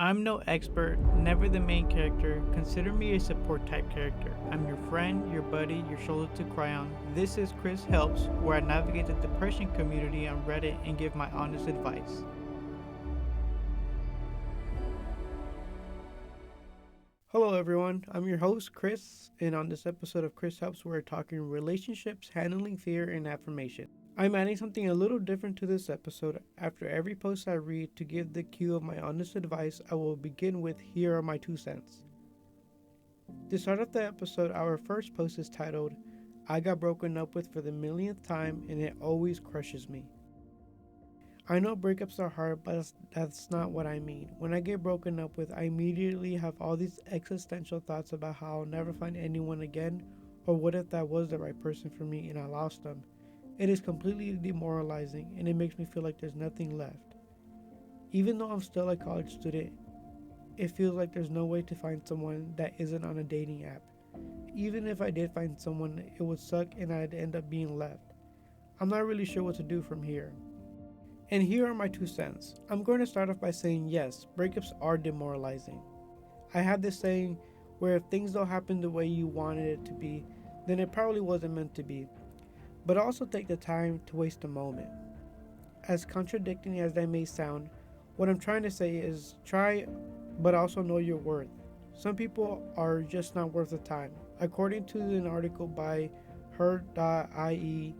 I'm no expert, never the main character. Consider me a support type character. I'm your friend, your buddy, your shoulder to cry on. This is Chris Helps, where I navigate the depression community on Reddit and give my honest advice. Hello, everyone. I'm your host, Chris, and on this episode of Chris Helps, we're talking relationships, handling fear, and affirmation. I'm adding something a little different to this episode. After every post I read to give the cue of my honest advice, I will begin with "Here are my 2 cents." To start off the episode, our first post is titled, "I got broken up with for the millionth time and it always crushes me." I know breakups are hard, but that's not what I mean. When I get broken up with, I immediately have all these existential thoughts about how I'll never find anyone again, or what if that was the right person for me and I lost them. It is completely demoralizing and it makes me feel like there's nothing left. Even though I'm still a college student, it feels like there's no way to find someone that isn't on a dating app. Even if I did find someone, it would suck and I'd end up being left. I'm not really sure what to do from here. And here are my 2 cents. I'm going to start off by saying yes, breakups are demoralizing. I have this saying where if things don't happen the way you wanted it to be, then it probably wasn't meant to be. But also take the time to waste a moment. As contradicting as that may sound, what I'm trying to say is try, but also know your worth. Some people are just not worth the time. According to an article by her.ie,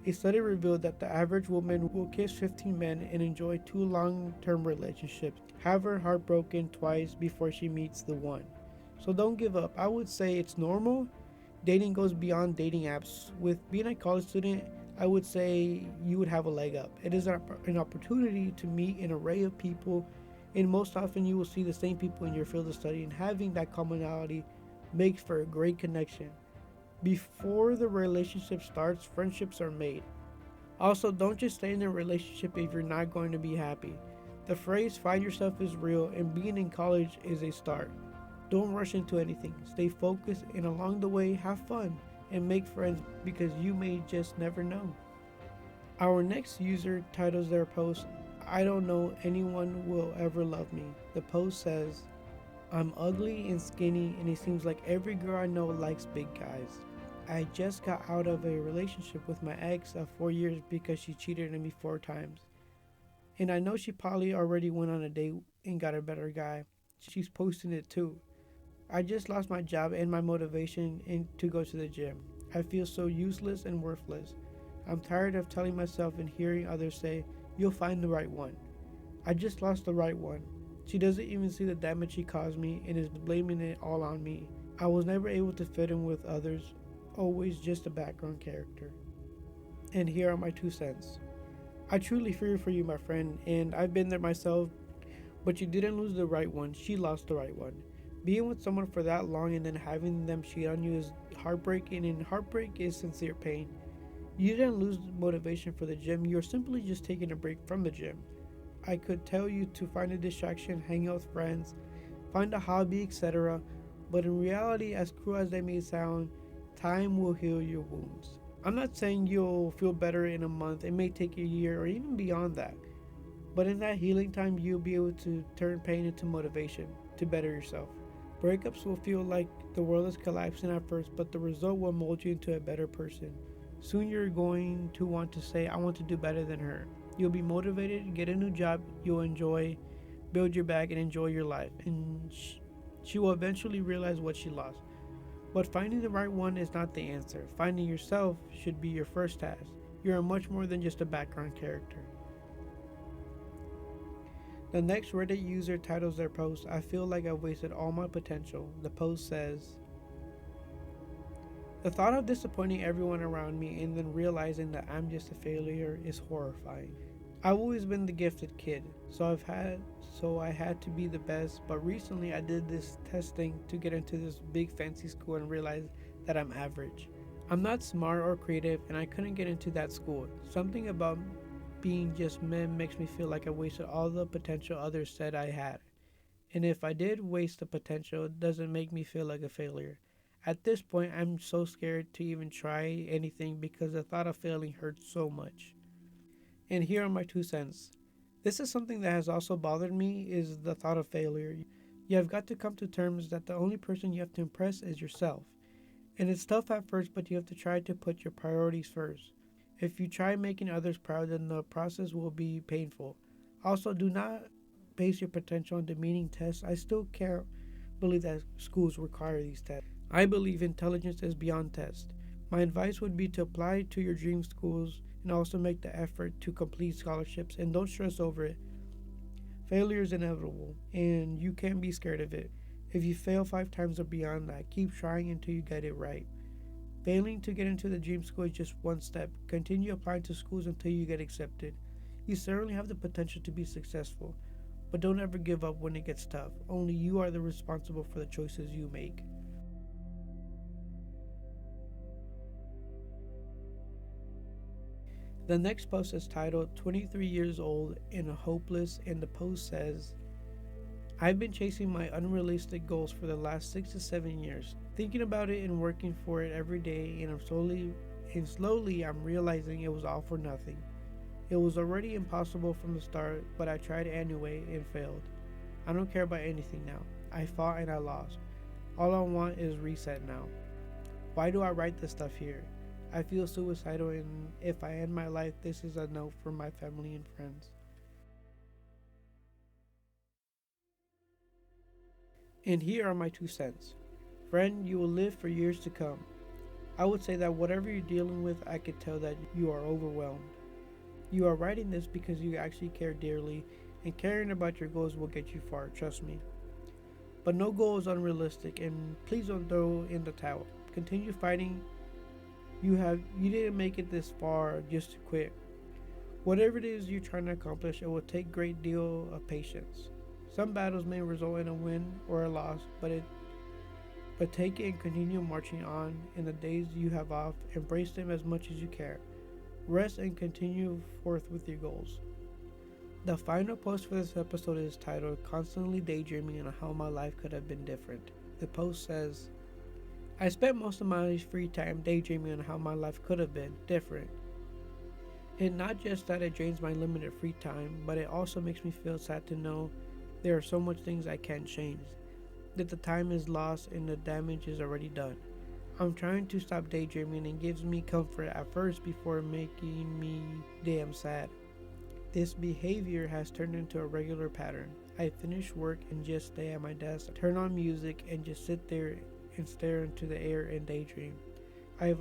a study revealed that the average woman will kiss 15 men and enjoy 2 long-term relationships, have her heart broken twice before she meets the one. So don't give up. I would say it's normal. Dating goes beyond dating apps. With being a college student, I would say you would have a leg up. It is an opportunity to meet an array of people, and most often you will see the same people in your field of study, and having that commonality makes for a great connection. Before the relationship starts, friendships are made. Also, don't just stay in a relationship if you're not going to be happy. The phrase "find yourself" is real, and being in college is a start. Don't rush into anything. Stay focused, and along the way, have fun and make friends because you may just never know. Our next user titles their post, "I don't know anyone will ever love me." The post says, "I'm ugly and skinny, and it seems like every girl I know likes big guys. I just got out of a relationship with my ex of 4 years because she cheated on me 4 times. And I know she probably already went on a date and got a better guy. She's posting it too. I just lost my job and my motivation to go to the gym. I feel so useless and worthless. I'm tired of telling myself and hearing others say, 'You'll find the right one.' I just lost the right one. She doesn't even see the damage she caused me and is blaming it all on me. I was never able to fit in with others, always just a background character." And here are my 2 cents. I truly fear for you, my friend, and I've been there myself, but you didn't lose the right one, she lost the right one. Being with someone for that long and then having them cheat on you is heartbreaking, and heartbreak is sincere pain. You didn't lose motivation for the gym, you're simply just taking a break from the gym. I could tell you to find a distraction, hang out with friends, find a hobby, etc. But in reality, as cruel as they may sound, time will heal your wounds. I'm not saying you'll feel better in a month, it may take a year or even beyond that. But in that healing time, you'll be able to turn pain into motivation to better yourself. Breakups will feel like the world is collapsing at first, but the result will mold you into a better person. Soon you're going to want to say, "I want to do better than her." You'll be motivated, get a new job you'll enjoy, build your bag, and enjoy your life. And she will eventually realize what she lost. But finding the right one is not the answer. Finding yourself should be your first task. You are much more than just a background character. The next Reddit user titles their post, "I feel like I've wasted all my potential." The post says, "The thought of disappointing everyone around me and then realizing that I'm just a failure is horrifying. I've always been the gifted kid, so I had to be the best, but recently I did this testing to get into this big fancy school and realized that I'm average. I'm not smart or creative and I couldn't get into that school. Something about being just men makes me feel like I wasted all the potential others said I had. And if I did waste the potential, it doesn't make me feel like a failure. At this point, I'm so scared to even try anything because the thought of failing hurts so much." And here are my 2 cents. This is something that has also bothered me is the thought of failure. You have got to come to terms that the only person you have to impress is yourself. And it's tough at first, but you have to try to put your priorities first. If you try making others proud, then the process will be painful. Also, do not base your potential on demeaning tests. I still can't believe that schools require these tests. I believe intelligence is beyond tests. My advice would be to apply to your dream schools and also make the effort to complete scholarships and don't stress over it. Failure is inevitable and you can't be scared of it. If you fail 5 times or beyond that, keep trying until you get it right. Failing to get into the dream school is just one step. Continue applying to schools until you get accepted. You certainly have the potential to be successful, but don't ever give up when it gets tough. Only you are the responsible for the choices you make. The next post is titled 23 Years Old and Hopeless, and the post says, I've been chasing my unrealistic goals for the last 6 to 7 years, thinking about it and working for it every day, and slowly I'm realizing it was all for nothing. It was already impossible from the start, but I tried anyway and failed. I don't care about anything now. I fought and I lost. All I want is reset now. Why do I write this stuff here? I feel suicidal, and if I end my life, this is a note from my family and friends. And here are my 2 cents. Friend, you will live for years to come. I would say that whatever you're dealing with, I could tell that you are overwhelmed. You are writing this because you actually care dearly, and caring about your goals will get you far, trust me. But no goal is unrealistic, and please don't throw in the towel. Continue fighting. You didn't make it this far just to quit. Whatever it is you're trying to accomplish, it will take a great deal of patience. Some battles may result in a win or a loss, but take it and continue marching on. In the days you have off, embrace them as much as you can. Rest and continue forth with your goals. The final post for this episode is titled Constantly Daydreaming on How My Life Could Have Been Different. The post says, I spent most of my free time daydreaming on how my life could have been different. And not just that it drains my limited free time, but it also makes me feel sad to know there are so much things I can't change, that the time is lost and the damage is already done. I'm trying to stop daydreaming and it gives me comfort at first before making me damn sad. This behavior has turned into a regular pattern. I finish work and just stay at my desk, turn on music, and just sit there and stare into the air and daydream. I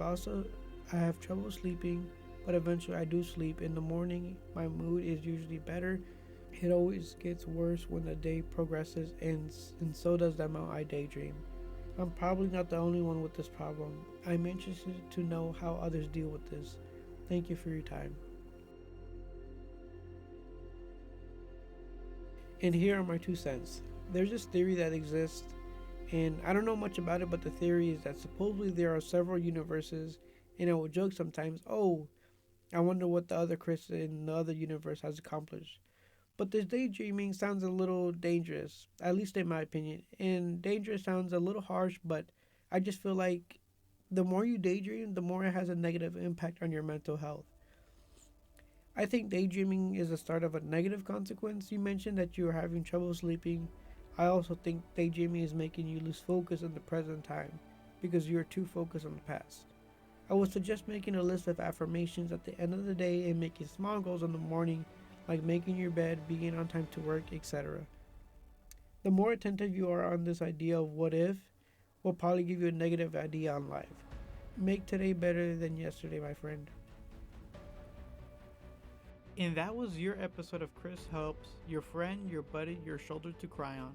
have trouble sleeping, but eventually I do sleep. In the morning, my mood is usually better. It always gets worse when the day progresses, and so does the amount I daydream. I'm probably not the only one with this problem. I'm interested to know how others deal with this. Thank you for your time. And here are my 2 cents. There's this theory that exists, and I don't know much about it, but the theory is that supposedly there are several universes, and I will joke sometimes, oh, I wonder what the other Chris in the other universe has accomplished. But this daydreaming sounds a little dangerous, at least in my opinion. And dangerous sounds a little harsh, but I just feel like the more you daydream, the more it has a negative impact on your mental health. I think daydreaming is the start of a negative consequence. You mentioned that you are having trouble sleeping. I also think daydreaming is making you lose focus in the present time because you are too focused on the past. I would suggest making a list of affirmations at the end of the day and making small goals in the morning, like making your bed, being on time to work, etc. The more attentive you are on this idea of what if, will probably give you a negative idea on life. Make today better than yesterday, my friend. And that was your episode of Chris Helps, your friend, your buddy, your shoulder to cry on.